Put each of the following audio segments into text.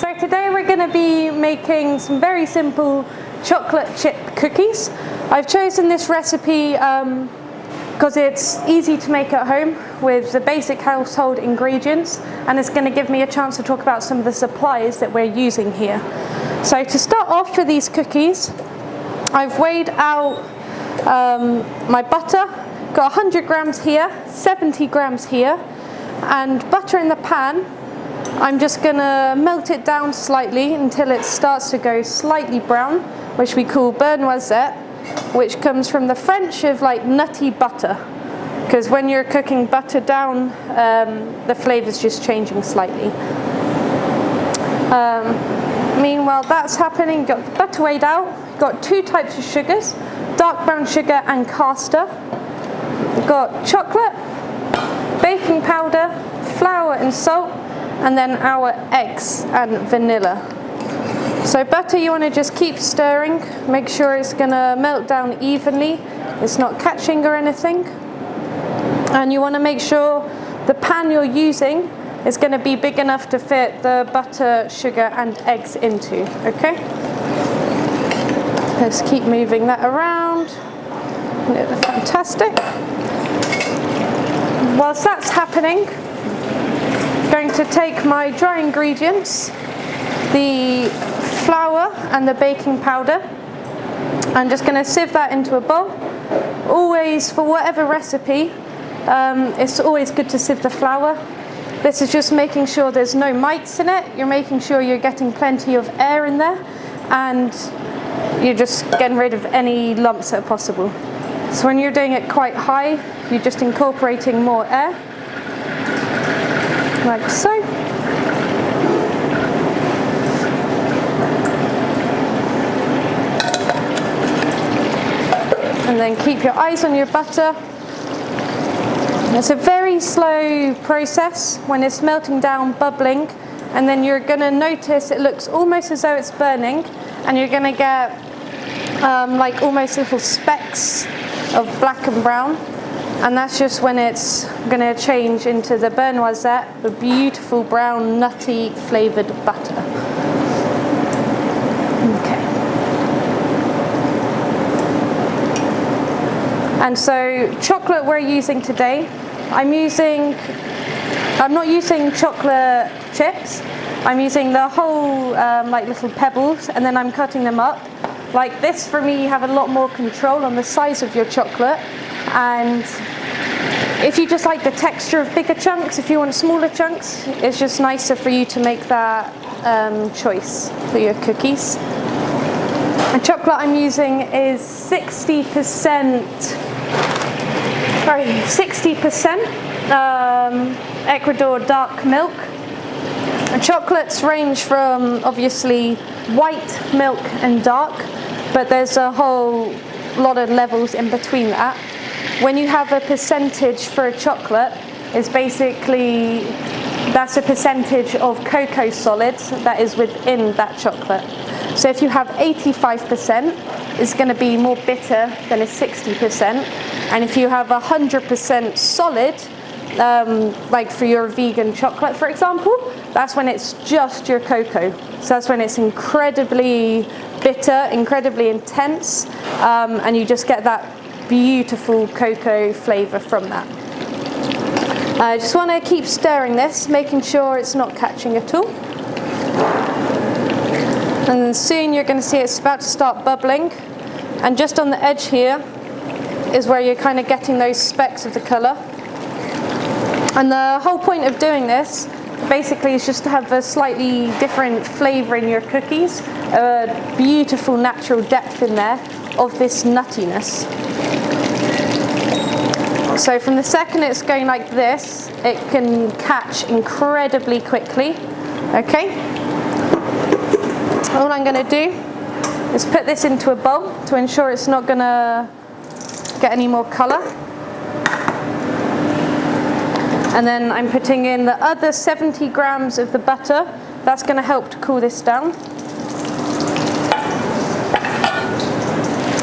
So today we're going to be making some very simple chocolate chip cookies. I've chosen this recipe because it's easy to make at home with the basic household ingredients, and it's going to give me a chance to talk about some of the supplies that we're using here. So to start off for these cookies, I've weighed out my butter, got 100 grams here, 70 grams here, and butter in the pan. I'm just going to melt it down slightly until it starts to go slightly brown, which we call beurre noisette, which comes from the French of like nutty butter, because when you're cooking butter down, the flavor's just changing slightly. Meanwhile that's happening, got the butter weighed out, got two types of sugars, dark brown sugar and caster. Got chocolate, baking powder, flour and salt, and then our eggs and vanilla. So butter, you want to just keep stirring, make sure it's going to melt down evenly, it's not catching or anything. And you want to make sure the pan you're using is going to be big enough to fit the butter, sugar and eggs into, okay? Let's keep moving that around. Fantastic. Whilst that's happening, I'm going to take my dry ingredients, the flour and the baking powder. I'm just going to sieve that into a bowl. Always, for whatever recipe, it's always good to sieve the flour. This is just making sure there's no mites in it. You're making sure you're getting plenty of air in there, and you're just getting rid of any lumps that are possible. So when you're doing it quite high, you're just incorporating more air, like so. And then keep your eyes on your butter. It's a very slow process when it's melting down, bubbling, and then you're going to notice it looks almost as though it's burning, and you're going to get like almost little specks of black and brown, and that's just when it's going to change into the beurre noisette, the beautiful brown nutty flavoured butter. Okay. And so chocolate we're using today, I'm not using chocolate chips, I'm using the whole like little pebbles, and then I'm cutting them up. Like this, for me, you have a lot more control on the size of your chocolate, and if you just like the texture of bigger chunks, if you want smaller chunks, it's just nicer for you to make that choice for your cookies. The chocolate I'm using is 60% Ecuador dark milk. And chocolates range from obviously white milk and dark, but there's a whole lot of levels in between that. When you have a percentage for a chocolate, it's basically, that's a percentage of cocoa solids that is within that chocolate. So if you have 85%, it's going to be more bitter than a 60%. And if you have 100% solid, like for your vegan chocolate, for example, that's when it's just your cocoa. So that's when it's incredibly bitter, incredibly intense, and you just get that beautiful cocoa flavour from that. I just want to keep stirring this, making sure it's not catching at all. And then soon you're going to see it's about to start bubbling, and just on the edge here is where you're kind of getting those specks of the colour. And the whole point of doing this basically is just to have a slightly different flavour in your cookies, a beautiful natural depth in there of this nuttiness. So from the second it's going like this, it can catch incredibly quickly. Okay? All I'm going to do is put this into a bowl to ensure it's not going to get any more colour. And then I'm putting in the other 70 grams of the butter. That's going to help to cool this down.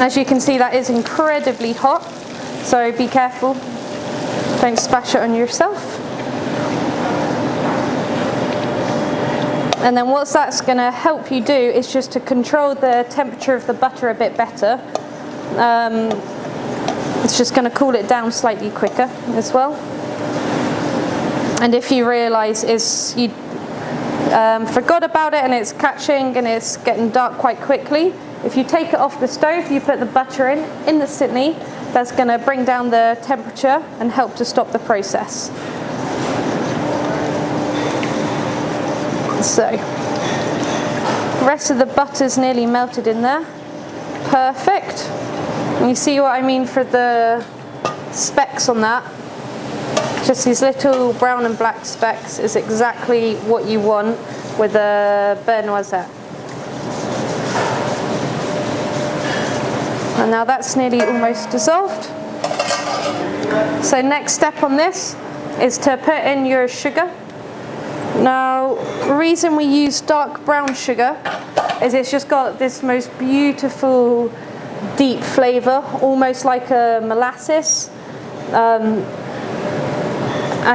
As you can see, that is incredibly hot, so be careful. Don't splash it on yourself. And then what that's going to help you do is just to control the temperature of the butter a bit better. It's just going to cool it down slightly quicker as well. And if you realise you forgot about it and it's catching and it's getting dark quite quickly, if you take it off the stove, you put the butter in the Sydney, that's going to bring down the temperature and help to stop the process. So, the rest of the butter's nearly melted in there. Perfect. And you see what I mean for the specks on that? Just these little brown and black specks is exactly what you want with a beurre noisette. And now that's nearly almost dissolved. So next step on this is to put in your sugar. Now, the reason we use dark brown sugar is it's just got this most beautiful deep flavour, almost like a molasses, and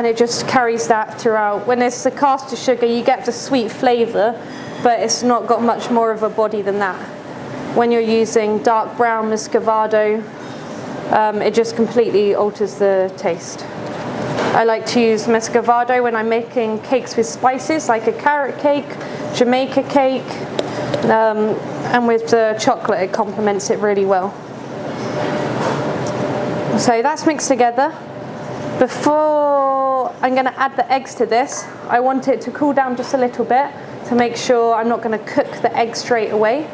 it just carries that throughout. When it's the caster sugar, you get the sweet flavour, but it's not got much more of a body than that. When you're using dark brown muscovado, it just completely alters the taste. I like to use muscovado when I'm making cakes with spices, like a carrot cake, Jamaica cake, and with the chocolate it complements it really well. So that's mixed together. Before I'm going to add the eggs to this, I want it to cool down just a little bit to make sure I'm not going to cook the egg straight away.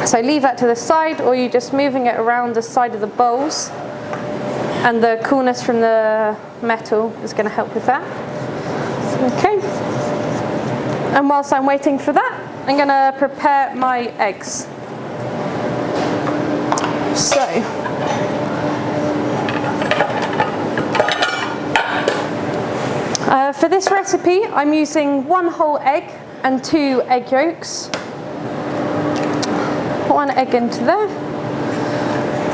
So leave that to the side, or you're just moving it around the side of the bowls, and the coolness from the metal is going to help with that. Okay. And whilst I'm waiting for that, I'm going to prepare my eggs. So, for this recipe, I'm using 1 whole egg and 2 egg yolks. 1 egg into there.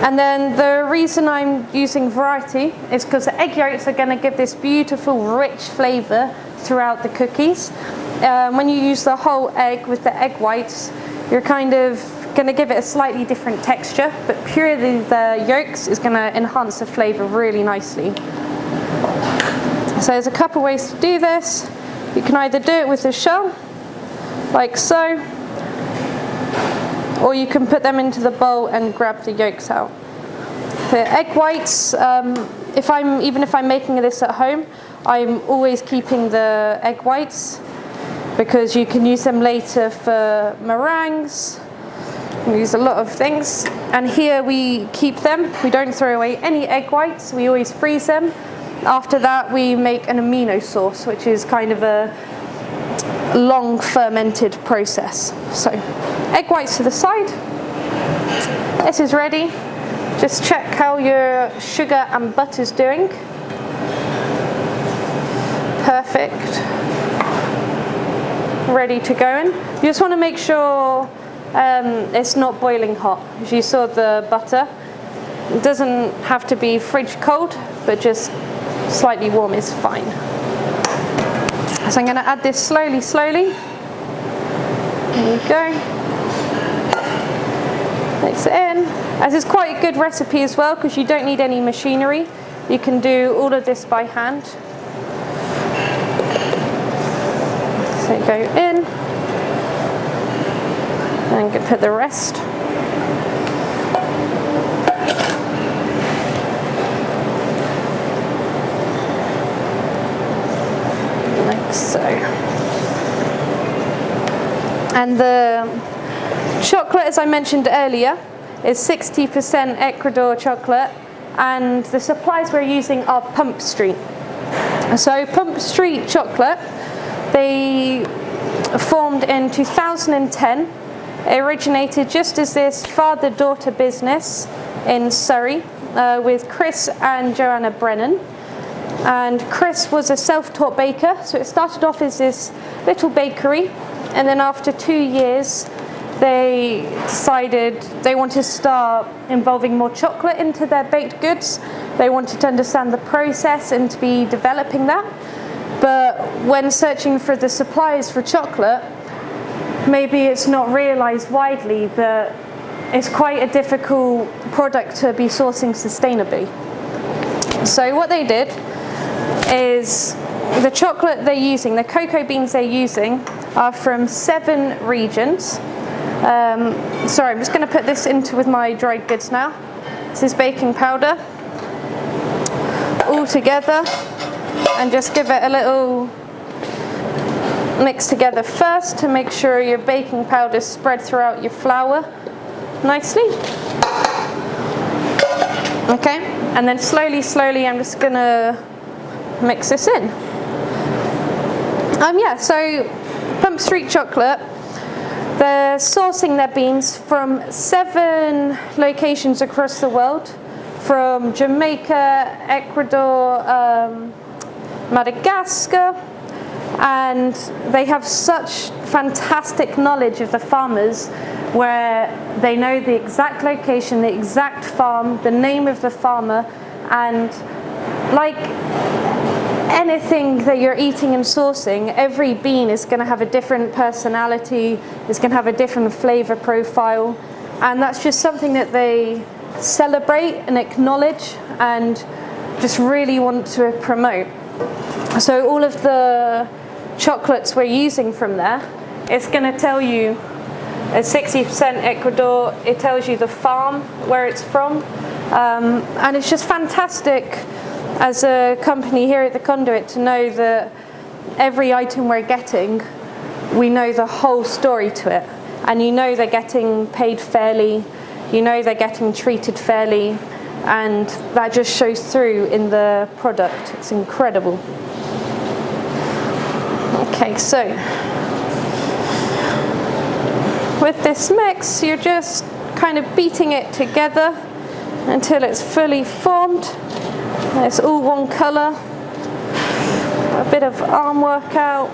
And then the reason I'm using variety is because the egg yolks are going to give this beautiful rich flavour throughout the cookies. When you use the whole egg with the egg whites, you're kind of going to give it a slightly different texture, but purely the yolks is going to enhance the flavour really nicely. So there's a couple ways to do this. You can either do it with the shell, like so, or you can put them into the bowl and grab the yolks out. The egg whites, even if I'm making this at home, I'm always keeping the egg whites because you can use them later for meringues. We use a lot of things. And here we keep them. We don't throw away any egg whites. We always freeze them. After that, we make an amino sauce, which is kind of a long fermented process. So, egg whites to the side. This is ready. Just check how your sugar and butter's doing. Perfect. Ready to go in. You just want to make sure it's not boiling hot. As you saw the butter, it doesn't have to be fridge cold, but just slightly warm is fine. So I'm going to add this slowly. There you go. Mix it in. This is quite a good recipe as well because you don't need any machinery. You can do all of this by hand. So go in and put the rest. Like so. And the chocolate, as I mentioned earlier, is 60% Ecuador chocolate, and the supplies we're using are Pumpstreet. So Pumpstreet chocolate, they formed in 2010. It originated just as this father-daughter business in Surrey with Chris and Joanna Brennan. And Chris was a self-taught baker, so it started off as this little bakery, and then after 2 years they decided they wanted to start involving more chocolate into their baked goods. They wanted to understand the process and to be developing that. but when searching for the suppliers for chocolate, maybe it's not realized widely that it's quite a difficult product to be sourcing sustainably. So what they did is the chocolate they're using, the cocoa beans they're using, are from 7 regions. Sorry, I'm just going to put this into with my dried goods now. This is baking powder, all together, and just give it a little mix together first to make sure your baking powder is spread throughout your flour nicely. Okay, and then slowly I'm just going to mix this in. So Pumpstreet chocolate, they're sourcing their beans from 7 locations across the world, from Jamaica, Ecuador, Madagascar, and they have such fantastic knowledge of the farmers where they know the exact location, the exact farm, the name of the farmer, and like anything that you're eating and sourcing, every bean is going to have a different personality, it's going to have a different flavor profile, and that's just something that they celebrate and acknowledge and just really want to promote. So all of the chocolates we're using from there, it's going to tell you it's 60% Ecuador, it tells you the farm, where it's from, and it's just fantastic as a company here at the Conduit to know that every item we're getting, we know the whole story to it, and you know they're getting paid fairly, you know they're getting treated fairly, and that just shows through in the product. It's incredible. Okay, so with this mix, you're just kind of beating it together until it's fully formed. It's all one colour, a bit of arm work out,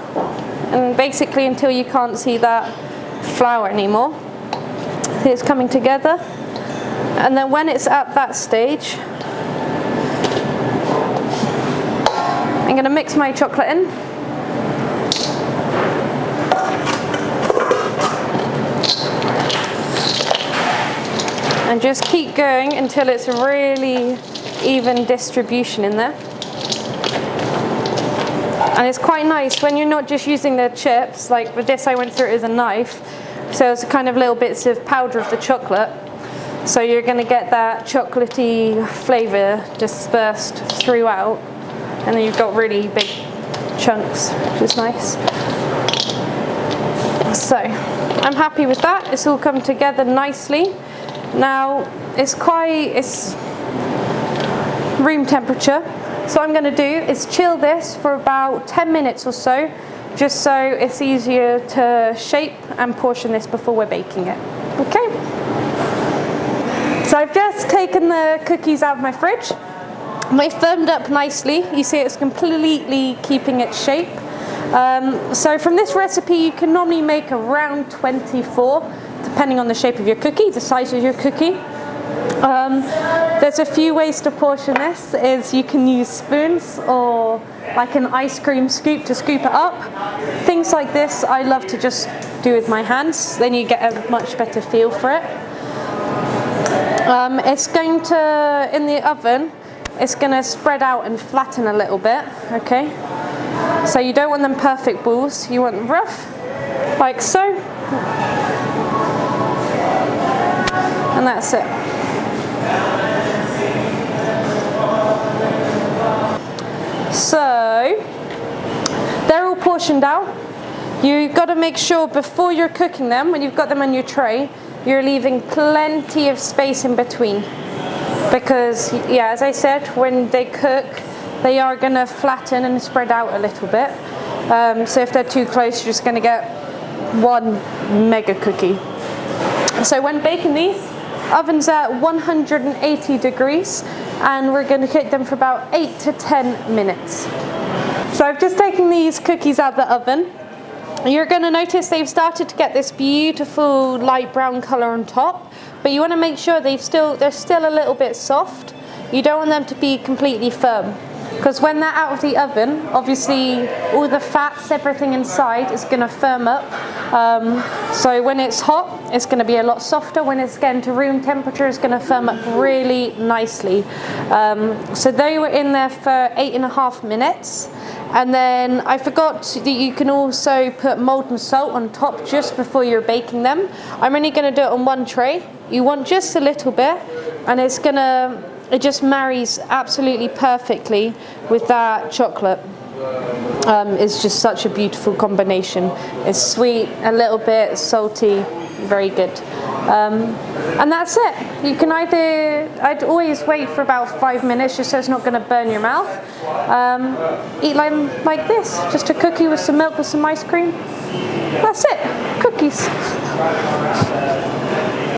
and basically until you can't see that flour anymore. It's coming together, and then when it's at that stage, I'm going to mix my chocolate in. And just keep going until it's really even distribution in there. And it's quite nice when you're not just using the chips, like with this I went through it with a knife, so it's kind of little bits of powder of the chocolate, so you're going to get that chocolatey flavour dispersed throughout, and then you've got really big chunks, which is nice. So I'm happy with that, it's all come together nicely. Now it's room temperature, so what I'm going to do is chill this for about 10 minutes or so, just so it's easier to shape and portion this before we're baking it. Okay, so I've just taken the cookies out of my fridge. They firmed up nicely, you see it's completely keeping its shape. So from this recipe you can normally make around 24, depending on the shape of your cookie, the size of your cookie. There's a few ways to portion this. Is you can use spoons or like an ice cream scoop to scoop it up. Things like this I love to just do with my hands, then you get a much better feel for it. It's going to, in the oven, it's going to spread out and flatten a little bit, okay? So you don't want them perfect balls, you want them rough, like so. And that's it. So they're all portioned out. You've got to make sure before you're cooking them, when you've got them on your tray, you're leaving plenty of space in between, because yeah, as I said, when they cook they are going to flatten and spread out a little bit, so if they're too close you're just going to get one mega cookie. So when baking these, oven's at 180 degrees and we're going to cook them for about 8 to 10 minutes. So I've just taken these cookies out of the oven. You're going to notice they've started to get this beautiful light brown colour on top, but you want to make sure they're still a little bit soft. You don't want them to be completely firm. because when they're out of the oven, obviously all the fats, everything inside is going to firm up. So when it's hot, it's going to be a lot softer. When it's getting to room temperature, it's going to firm up really nicely. So they were in there for 8.5 minutes. And then I forgot that you can also put molten salt on top just before you're baking them. I'm only going to do it on one tray. You want just a little bit, and it just marries absolutely perfectly with that chocolate. It's just such a beautiful combination. It's sweet, a little bit salty, very good. And that's it. You can I'd always wait for about 5 minutes just so it's not going to burn your mouth. Eat like this, just a cookie with some milk with some ice cream. That's it, cookies.